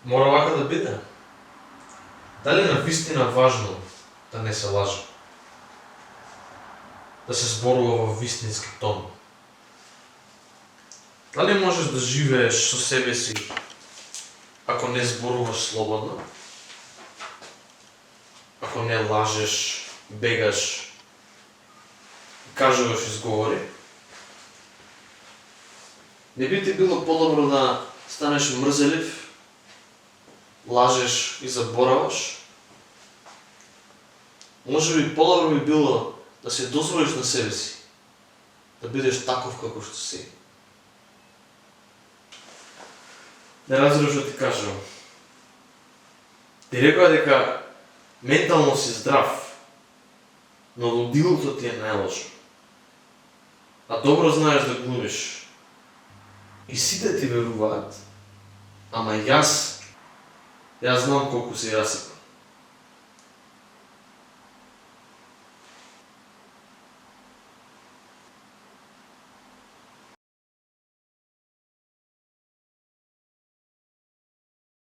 Мора вака да биде? Дали на вистина важно да не се лаже? Да се зборува во вистински тон? Дали можеш да живееш со себе си ако не зборуваш слободно? Ако не лажеш, бегаш, кажуваш изговори? Не би ти било подобро да станеш мрзелив, лажеш и забораваш? Може би подобро би било да се дозволиш на себе си, да бидеш таков како што си. Не разбираш што ти кажувам. Ти рекоа дека ментално си здрав, но лудилото ти е најлошо. А добро знаеш да глумиш. И сите ти веруваат, ама јас знам колку си расипан.